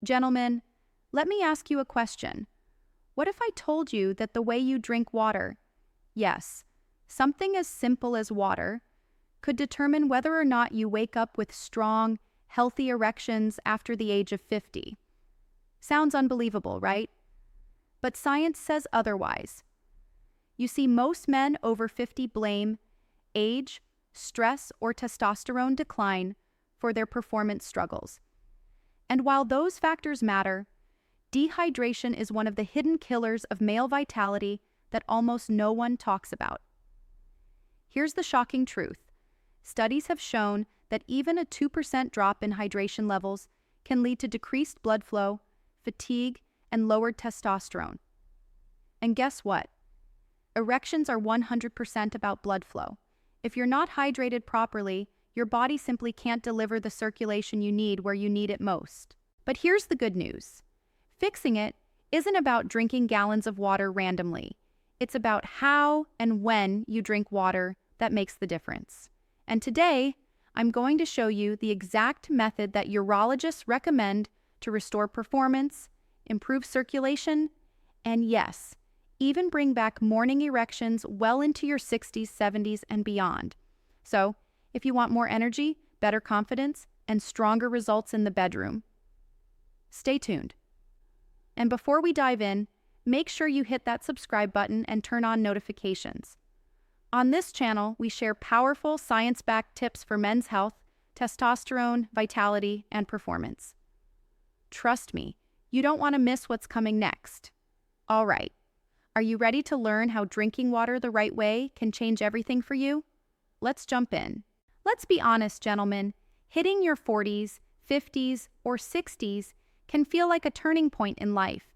Gentlemen, let me ask you a question. What if I told you that the way you drink water, yes, something as simple as water, could determine whether or not you wake up with strong, healthy erections after the age of 50? Sounds unbelievable, right? But science says otherwise. You see, most men over 50 blame age, stress, or testosterone decline for their performance struggles. And while those factors matter, dehydration is one of the hidden killers of male vitality that almost no one talks about. Here's the shocking truth. Studies have shown that even a 2% drop in hydration levels can lead to decreased blood flow, fatigue, and lowered testosterone. And guess what? Erections are 100% about blood flow. If you're not hydrated properly, your body simply can't deliver the circulation you need where you need it most. But here's the good news. Fixing it isn't about drinking gallons of water randomly. It's about how and when you drink water that makes the difference. And today, I'm going to show you the exact method that urologists recommend to restore performance, improve circulation, and yes, even bring back morning erections well into your 60s, 70s, and beyond. So, if you want more energy, better confidence, and stronger results in the bedroom, stay tuned. And before we dive in, make sure you hit that subscribe button and turn on notifications. On this channel, we share powerful science-backed tips for men's health, testosterone, vitality, and performance. Trust me, you don't want to miss what's coming next. All right, are you ready to learn how drinking water the right way can change everything for you? Let's jump in. Let's be honest, gentlemen, hitting your 40s, 50s, or 60s can feel like a turning point in life.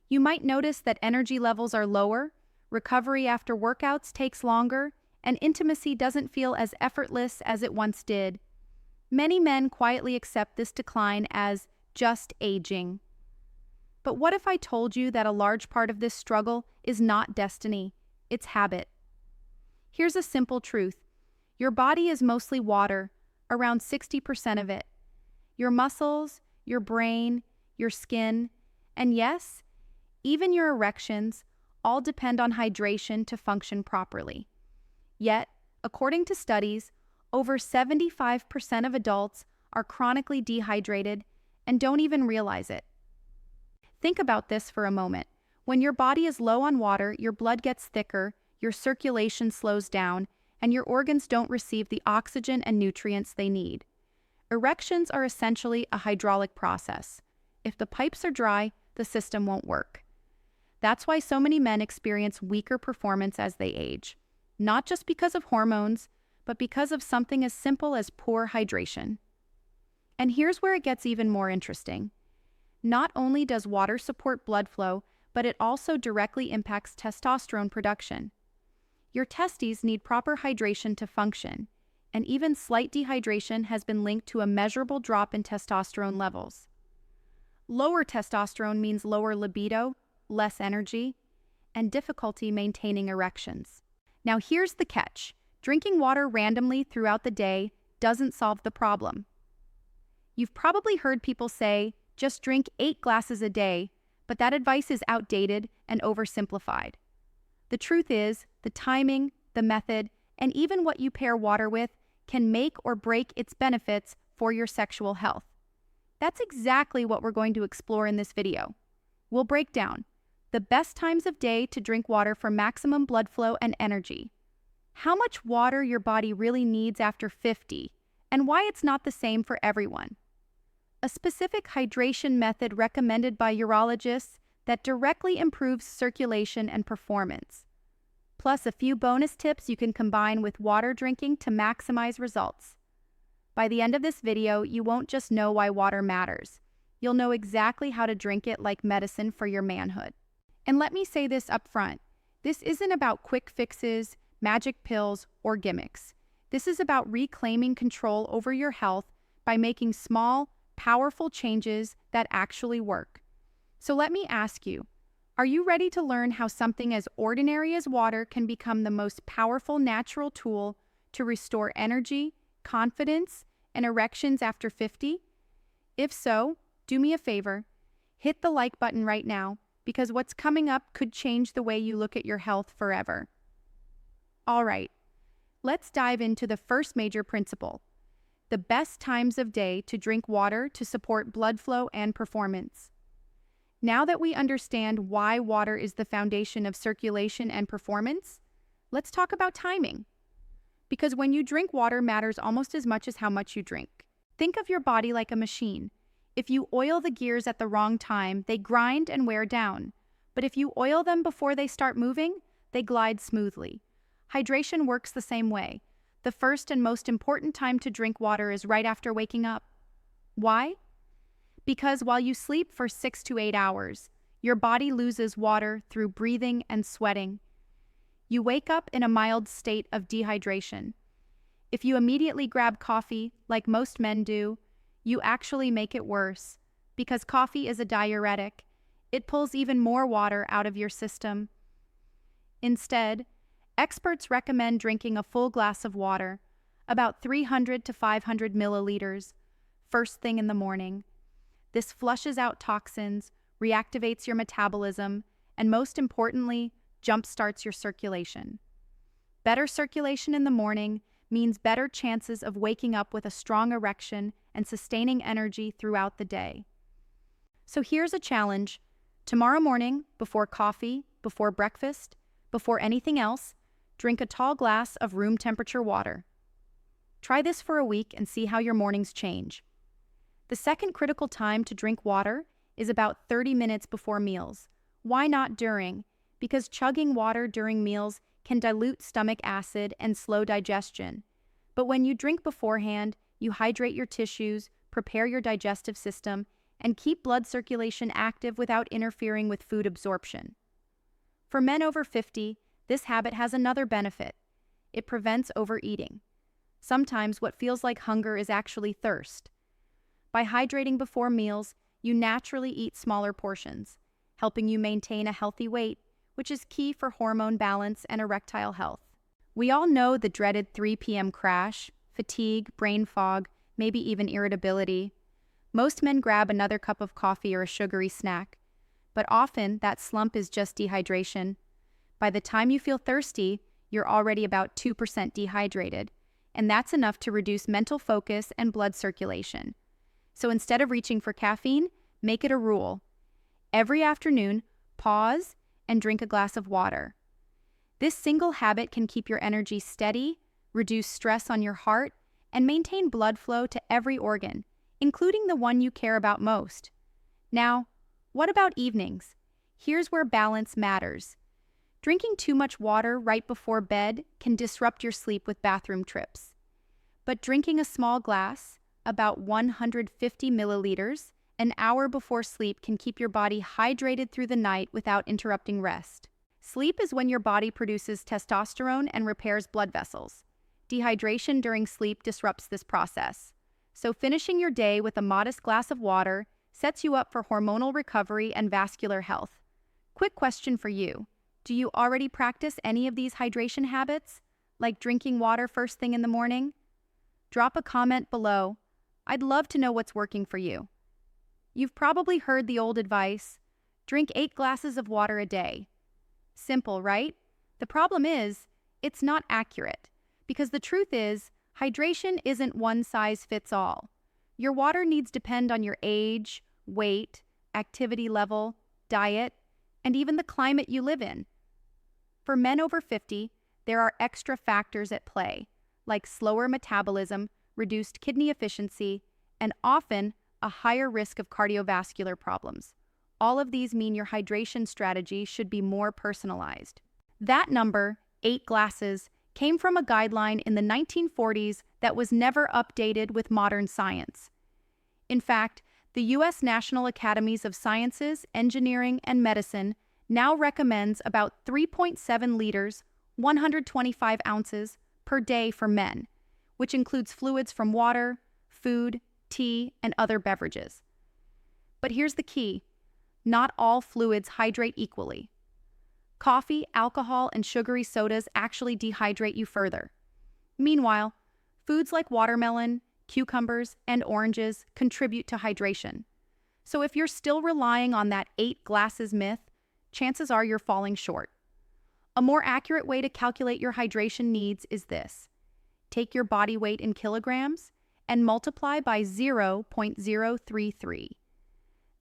You might notice that energy levels are lower, recovery after workouts takes longer, and intimacy doesn't feel as effortless as it once did. Many men quietly accept this decline as just aging. But what if I told you that a large part of this struggle is not destiny, it's habit? Here's a simple truth. Your body is mostly water, around 60% of it. Your muscles, your brain, your skin, and yes, even your erections all depend on hydration to function properly. Yet, according to studies, over 75% of adults are chronically dehydrated and don't even realize it. Think about this for a moment. When your body is low on water, your blood gets thicker, your circulation slows down, and your organs don't receive the oxygen and nutrients they need. Erections are essentially a hydraulic process. If the pipes are dry, the system won't work. That's why so many men experience weaker performance as they age. Not just because of hormones, but because of something as simple as poor hydration. And here's where it gets even more interesting. Not only does water support blood flow, but it also directly impacts testosterone production. Your testes need proper hydration to function, and even slight dehydration has been linked to a measurable drop in testosterone levels. Lower testosterone means lower libido, less energy, and difficulty maintaining erections. Now here's the catch. Drinking water randomly throughout the day doesn't solve the problem. You've probably heard people say, just drink 8 glasses a day, but that advice is outdated and oversimplified. The truth is, the timing, the method, and even what you pair water with can make or break its benefits for your sexual health. That's exactly what we're going to explore in this video. We'll break down the best times of day to drink water for maximum blood flow and energy, how much water your body really needs after 50, and why it's not the same for everyone, a specific hydration method recommended by urologists that directly improves circulation and performance, plus a few bonus tips you can combine with water drinking to maximize results. By the end of this video, you won't just know why water matters. You'll know exactly how to drink it like medicine for your manhood. And let me say this up front. This isn't about quick fixes, magic pills, or gimmicks. This is about reclaiming control over your health by making small, powerful changes that actually work. So let me ask you, are you ready to learn how something as ordinary as water can become the most powerful natural tool to restore energy, confidence, and erections after 50? If so, do me a favor, Hit the like button right now, because what's coming up could change the way you look at your health forever. All right, let's dive into the first major principle: the best times of day to drink water to support blood flow and performance. Now that we understand why water is the foundation of circulation and performance, let's talk about timing. Because when you drink water matters almost as much as how much you drink. Think of your body like a machine. If you oil the gears at the wrong time, they grind and wear down. But if you oil them before they start moving, they glide smoothly. Hydration works the same way. The first and most important time to drink water is right after waking up. Why? Because while you sleep for 6 to 8 hours, your body loses water through breathing and sweating. You wake up in a mild state of dehydration. If you immediately grab coffee, like most men do, you actually make it worse, because coffee is a diuretic. It pulls even more water out of your system. Instead, experts recommend drinking a full glass of water, about 300 to 500 milliliters, first thing in the morning. This flushes out toxins, reactivates your metabolism, and most importantly, jumpstarts your circulation. Better circulation in the morning means better chances of waking up with a strong erection and sustaining energy throughout the day. So here's a challenge. Tomorrow morning, before coffee, before breakfast, before anything else, drink a tall glass of room temperature water. Try this for a week and see how your mornings change. The second critical time to drink water is about 30 minutes before meals. Why not during? Because chugging water during meals can dilute stomach acid and slow digestion. But when you drink beforehand, you hydrate your tissues, prepare your digestive system, and keep blood circulation active without interfering with food absorption. For men over 50, this habit has another benefit. It prevents overeating. Sometimes what feels like hunger is actually thirst. By hydrating before meals, you naturally eat smaller portions, helping you maintain a healthy weight, which is key for hormone balance and erectile health. We all know the dreaded 3 p.m. crash, fatigue, brain fog, maybe even irritability. Most men grab another cup of coffee or a sugary snack, but often that slump is just dehydration. By the time you feel thirsty, you're already about 2% dehydrated, and that's enough to reduce mental focus and blood circulation. So instead of reaching for caffeine, make it a rule. Every afternoon, pause and drink a glass of water. This single habit can keep your energy steady, reduce stress on your heart, and maintain blood flow to every organ, including the one you care about most. Now, what about evenings? Here's where balance matters. Drinking too much water right before bed can disrupt your sleep with bathroom trips. But drinking a small glass, about 150 milliliters, an hour before sleep can keep your body hydrated through the night without interrupting rest. Sleep is when your body produces testosterone and repairs blood vessels. Dehydration during sleep disrupts this process. So finishing your day with a modest glass of water sets you up for hormonal recovery and vascular health. Quick question for you. Do you already practice any of these hydration habits, like drinking water first thing in the morning? Drop a comment below. I'd love to know what's working for you. You've probably heard the old advice, drink 8 glasses of water a day. Simple, right? The problem is, it's not accurate, because the truth is, hydration isn't one size fits all. Your water needs depend on your age, weight, activity level, diet, and even the climate you live in. For men over 50, there are extra factors at play, like slower metabolism, reduced kidney efficiency, and often a higher risk of cardiovascular problems. All of these mean your hydration strategy should be more personalized. That number, 8 glasses, came from a guideline in the 1940s that was never updated with modern science. In fact, the U.S. National Academies of Sciences, Engineering, and Medicine now recommends about 3.7 liters, 125 ounces, per day for men, which includes fluids from water, food, tea, and other beverages. But here's the key. Not all fluids hydrate equally. Coffee, alcohol, and sugary sodas actually dehydrate you further. Meanwhile, foods like watermelon, cucumbers, and oranges contribute to hydration. So if you're still relying on that 8 glasses myth, chances are you're falling short. A more accurate way to calculate your hydration needs is this. Take your body weight in kilograms and multiply by 0.033.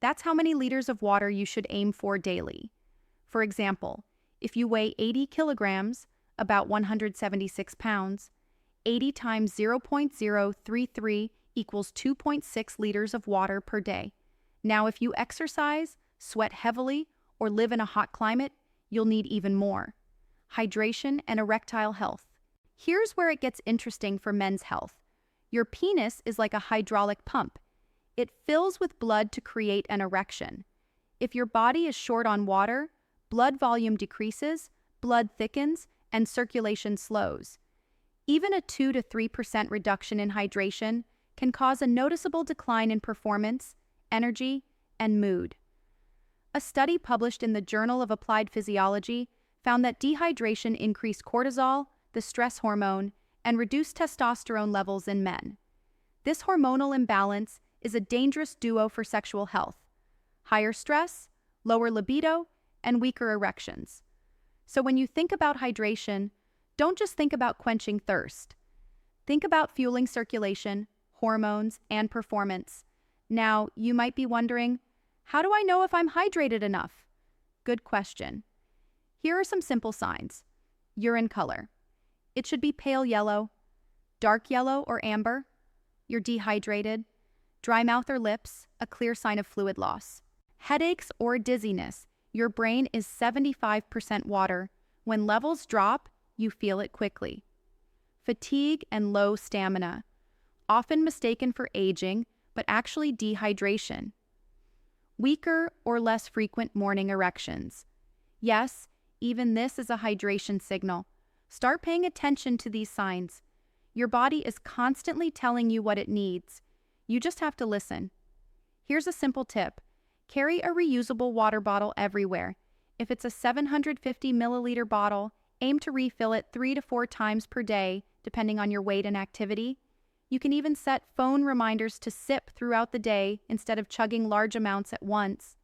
That's how many liters of water you should aim for daily. For example, if you weigh 80 kilograms, about 176 pounds, 80 times 0.033 equals 2.6 liters of water per day. Now, if you exercise, sweat heavily, or live in a hot climate, you'll need even more. Hydration and erectile health. Here's where it gets interesting for men's health. Your penis is like a hydraulic pump. It fills with blood to create an erection. If your body is short on water, blood volume decreases, blood thickens, and circulation slows. Even a 2 to 3% reduction in hydration can cause a noticeable decline in performance, energy, and mood. A study published in the Journal of Applied Physiology found that dehydration increased cortisol, the stress hormone, and reduced testosterone levels in men. This hormonal imbalance is a dangerous duo for sexual health: higher stress, lower libido, and weaker erections. So when you think about hydration, don't just think about quenching thirst. Think about fueling circulation, hormones, and performance. Now, you might be wondering, how do I know if I'm hydrated enough? Good question. Here are some simple signs. Urine color. It should be pale yellow, dark yellow or amber. You're dehydrated. Dry mouth or lips, a clear sign of fluid loss. Headaches or dizziness. Your brain is 75% water. When levels drop, you feel it quickly. Fatigue and low stamina. Often mistaken for aging, but actually dehydration. Weaker or less frequent morning erections. Yes, even this is a hydration signal. Start paying attention to these signs. Your body is constantly telling you what it needs. You just have to listen. Here's a simple tip. Carry a reusable water bottle everywhere. If it's a 750 milliliter bottle, aim to refill it 3 to 4 times per day, depending on your weight and activity. You can even set phone reminders to sip throughout the day instead of chugging large amounts at once.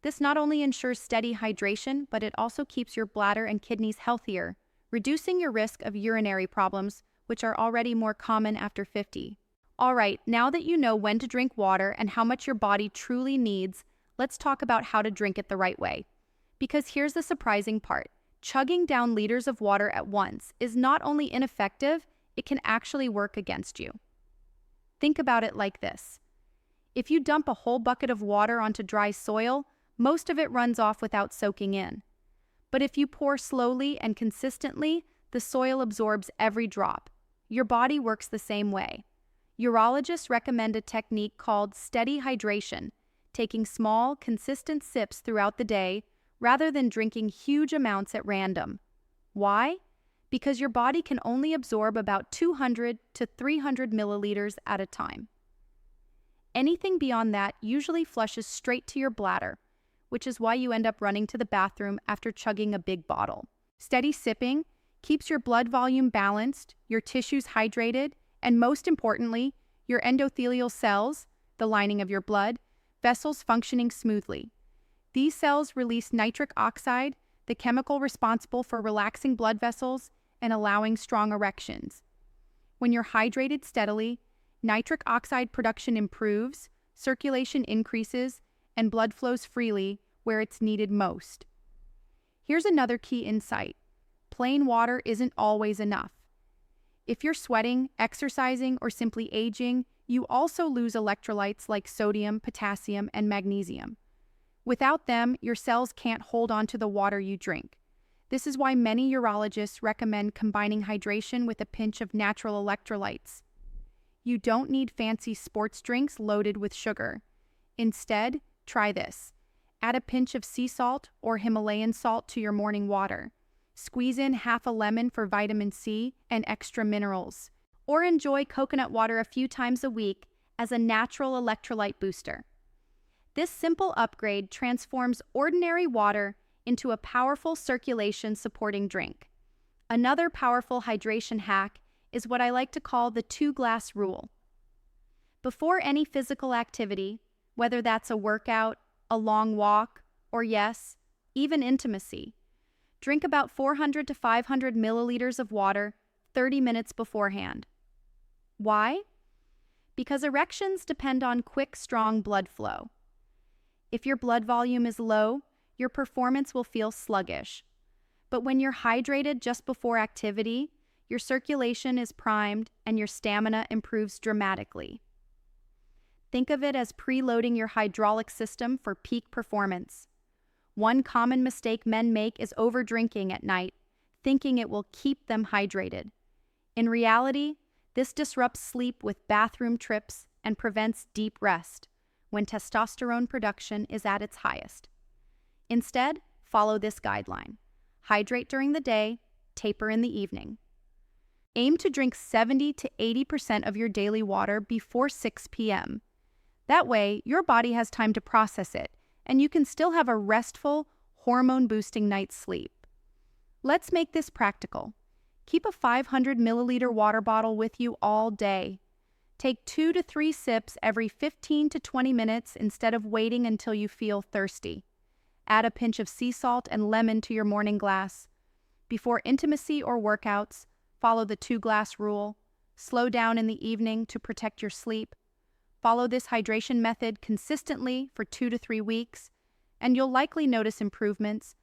This not only ensures steady hydration, but it also keeps your bladder and kidneys healthier, reducing your risk of urinary problems, which are already more common after 50. All right, now that you know when to drink water and how much your body truly needs, let's talk about how to drink it the right way. Because here's the surprising part. Chugging down liters of water at once is not only ineffective, it can actually work against you. Think about it like this. If you dump a whole bucket of water onto dry soil, most of it runs off without soaking in. But if you pour slowly and consistently, the soil absorbs every drop. Your body works the same way. Urologists recommend a technique called steady hydration, taking small, consistent sips throughout the day rather than drinking huge amounts at random. Why? Because your body can only absorb about 200 to 300 milliliters at a time. Anything beyond that usually flushes straight to your bladder, which is why you end up running to the bathroom after chugging a big bottle. Steady sipping keeps your blood volume balanced, your tissues hydrated, and most importantly, your endothelial cells, the lining of your blood, vessels functioning smoothly. These cells release nitric oxide, the chemical responsible for relaxing blood vessels and allowing strong erections. When you're hydrated steadily, nitric oxide production improves, circulation increases, and blood flows freely where it's needed most. Here's another key insight. Plain water isn't always enough. If you're sweating, exercising, or simply aging, you also lose electrolytes like sodium, potassium, and magnesium. Without them, your cells can't hold on to the water you drink. This is why many urologists recommend combining hydration with a pinch of natural electrolytes. You don't need fancy sports drinks loaded with sugar. Instead, try this. Add a pinch of sea salt or Himalayan salt to your morning water. Squeeze in half a lemon for vitamin C and extra minerals. Or enjoy coconut water a few times a week as a natural electrolyte booster. This simple upgrade transforms ordinary water into a powerful circulation-supporting drink. Another powerful hydration hack is what I like to call the 2-glass rule. Before any physical activity, whether that's a workout, a long walk, or yes, even intimacy. Drink about 400 to 500 milliliters of water 30 minutes beforehand. Why? Because erections depend on quick, strong blood flow. If your blood volume is low, your performance will feel sluggish. But when you're hydrated just before activity, your circulation is primed and your stamina improves dramatically. Think of it as preloading your hydraulic system for peak performance. One common mistake men make is overdrinking at night, thinking it will keep them hydrated. In reality, this disrupts sleep with bathroom trips and prevents deep rest when testosterone production is at its highest. Instead, follow this guideline. Hydrate during the day, taper in the evening. Aim to drink 70 to 80% of your daily water before 6 p.m. That way, your body has time to process it, and you can still have a restful, hormone-boosting night's sleep. Let's make this practical. Keep a 500 milliliter water bottle with you all day. Take 2 to 3 sips every 15 to 20 minutes instead of waiting until you feel thirsty. Add a pinch of sea salt and lemon to your morning glass. Before intimacy or workouts, follow the 2-glass rule. Slow down in the evening to protect your sleep. Follow this hydration method consistently for 2 to 3 weeks, and you'll likely notice improvements,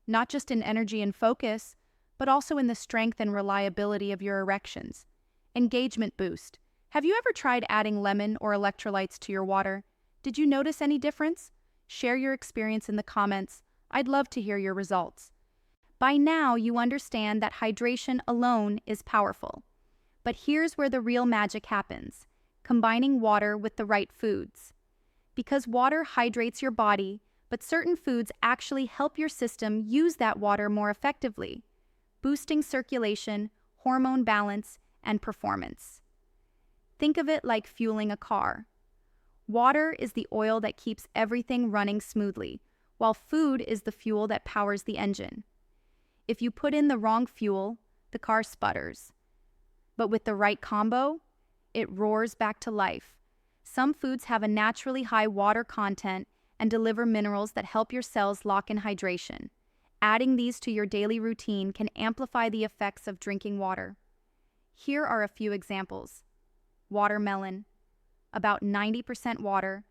not just in energy and focus, but also in the strength and reliability of your erections. Engagement boost. Have you ever tried adding lemon or electrolytes to your water? Did you notice any difference? Share your experience in the comments. I'd love to hear your results. By now, you understand that hydration alone is powerful. But here's where the real magic happens: combining water with the right foods. Because water hydrates your body, but certain foods actually help your system use that water more effectively, boosting circulation, hormone balance, and performance. Think of it like fueling a car. Water is the oil that keeps everything running smoothly, while food is the fuel that powers the engine. If you put in the wrong fuel, the car sputters. But with the right combo, it roars back to life. Some foods have a naturally high water content and deliver minerals that help your cells lock in hydration. Adding these to your daily routine can amplify the effects of drinking water. Here are a few examples. Watermelon, about 90% water,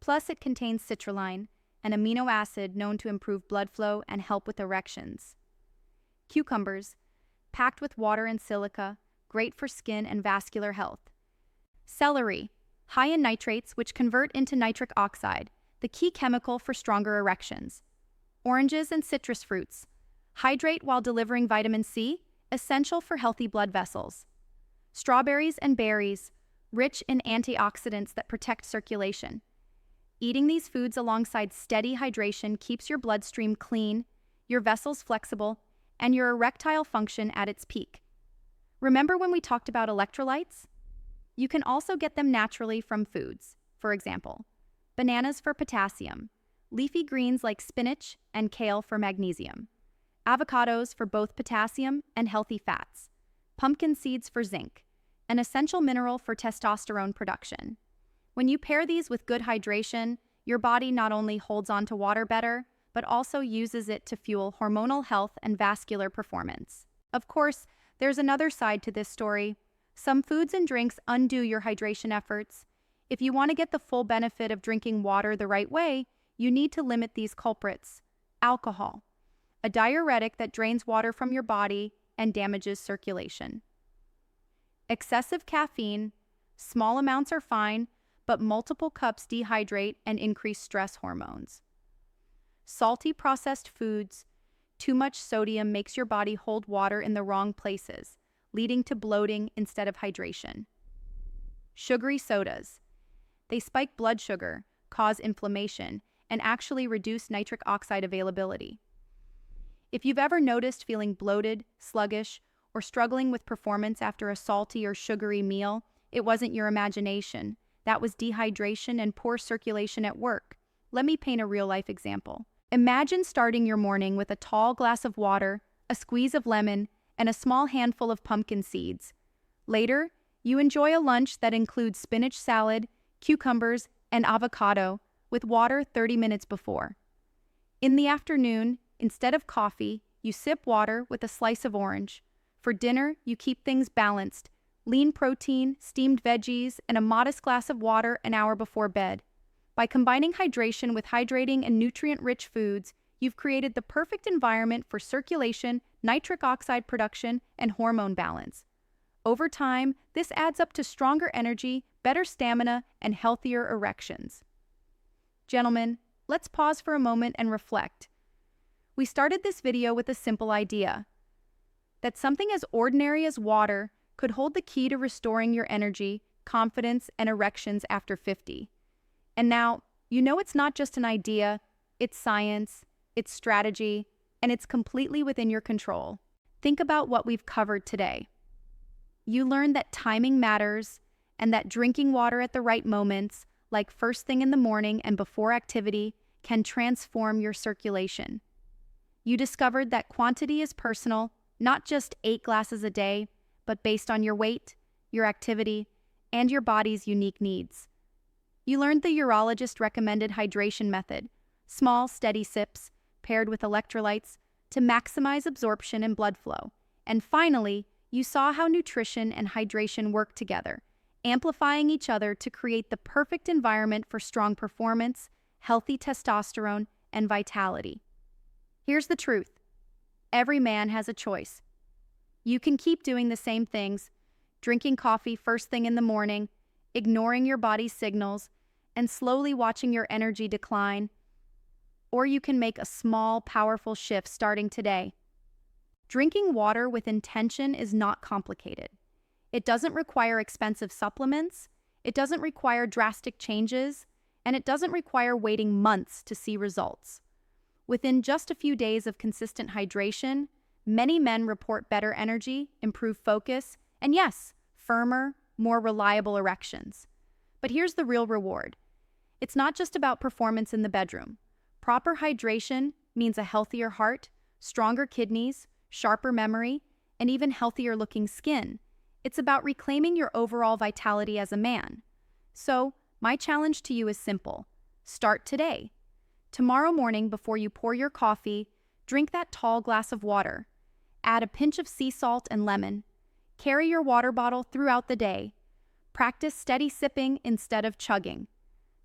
plus it contains citrulline, an amino acid known to improve blood flow and help with erections. Cucumbers, packed with water and silica, great for skin and vascular health. Celery, high in nitrates which convert into nitric oxide, the key chemical for stronger erections. Oranges and citrus fruits, hydrate while delivering vitamin C, essential for healthy blood vessels. Strawberries and berries, rich in antioxidants that protect circulation. Eating these foods alongside steady hydration keeps your bloodstream clean, your vessels flexible, and your erectile function at its peak. Remember when we talked about electrolytes? You can also get them naturally from foods. For example, bananas for potassium, leafy greens like spinach and kale for magnesium, avocados for both potassium and healthy fats, pumpkin seeds for zinc, an essential mineral for testosterone production. When you pair these with good hydration, your body not only holds on to water better, but also uses it to fuel hormonal health and vascular performance. Of course, there's another side to this story. Some foods and drinks undo your hydration efforts. If you want to get the full benefit of drinking water the right way, you need to limit these culprits. Alcohol, a diuretic that drains water from your body and damages circulation. Excessive caffeine, small amounts are fine, but multiple cups dehydrate and increase stress hormones. Salty processed foods, too much sodium makes your body hold water in the wrong places, leading to bloating instead of hydration. Sugary sodas, they spike blood sugar, cause inflammation, and actually reduce nitric oxide availability. If you've ever noticed feeling bloated, sluggish, or struggling with performance after a salty or sugary meal, it wasn't your imagination. That was dehydration and poor circulation at work. Let me paint a real-life example. Imagine starting your morning with a tall glass of water, a squeeze of lemon, and a small handful of pumpkin seeds. Later, you enjoy a lunch that includes spinach salad, cucumbers, and avocado with water 30 minutes before. In the afternoon, instead of coffee, you sip water with a slice of orange. For dinner, you keep things balanced: lean protein, steamed veggies, and a modest glass of water an hour before bed. By combining hydration with hydrating and nutrient-rich foods, you've created the perfect environment for circulation, nitric oxide production, and hormone balance. Over time, this adds up to stronger energy, better stamina, and healthier erections. Gentlemen, let's pause for a moment and reflect. We started this video with a simple idea: that something as ordinary as water could hold the key to restoring your energy, confidence, and erections after 50. And now, you know it's not just an idea, it's science, it's strategy, and it's completely within your control. Think about what we've covered today. You learned that timing matters, and that drinking water at the right moments, like first thing in the morning and before activity, can transform your circulation. You discovered that quantity is personal, not just 8 glasses a day, but based on your weight, your activity, and your body's unique needs. You learned the urologist recommended hydration method: small, steady sips, paired with electrolytes, to maximize absorption and blood flow. And finally, you saw how nutrition and hydration work together, amplifying each other to create the perfect environment for strong performance, healthy testosterone, and vitality. Here's the truth: every man has a choice. You can keep doing the same things, drinking coffee first thing in the morning, ignoring your body's signals, and slowly watching your energy decline. Or you can make a small, powerful shift starting today. Drinking water with intention is not complicated. It doesn't require expensive supplements, it doesn't require drastic changes, and it doesn't require waiting months to see results. Within just a few days of consistent hydration, many men report better energy, improved focus, and yes, firmer, more reliable erections. But here's the real reward. It's not just about performance in the bedroom. Proper hydration means a healthier heart, stronger kidneys, sharper memory, and even healthier looking skin. It's about reclaiming your overall vitality as a man. So, my challenge to you is simple. Start today. Tomorrow morning, before you pour your coffee, drink that tall glass of water. Add a pinch of sea salt and lemon. Carry your water bottle throughout the day. Practice steady sipping instead of chugging.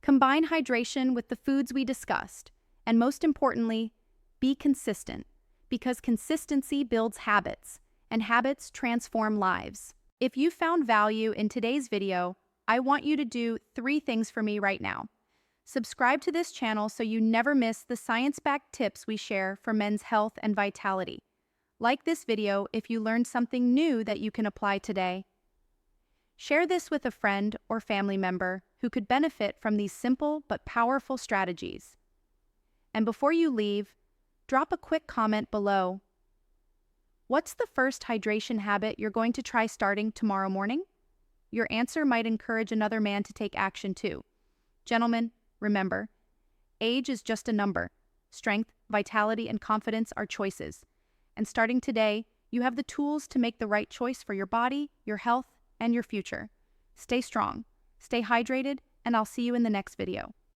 Combine hydration with the foods we discussed. And most importantly, be consistent, because consistency builds habits, and habits transform lives. If you found value in today's video, I want you to do 3 things for me right now. Subscribe to this channel so you never miss the science-backed tips we share for men's health and vitality. Like this video if you learned something new that you can apply today. Share this with a friend or family member who could benefit from these simple but powerful strategies. And before you leave, drop a quick comment below. What's the first hydration habit you're going to try starting tomorrow morning? Your answer might encourage another man to take action too. Gentlemen, remember, age is just a number. Strength, vitality, and confidence are choices. And starting today, you have the tools to make the right choice for your body, your health, and your future. Stay strong, stay hydrated, and I'll see you in the next video.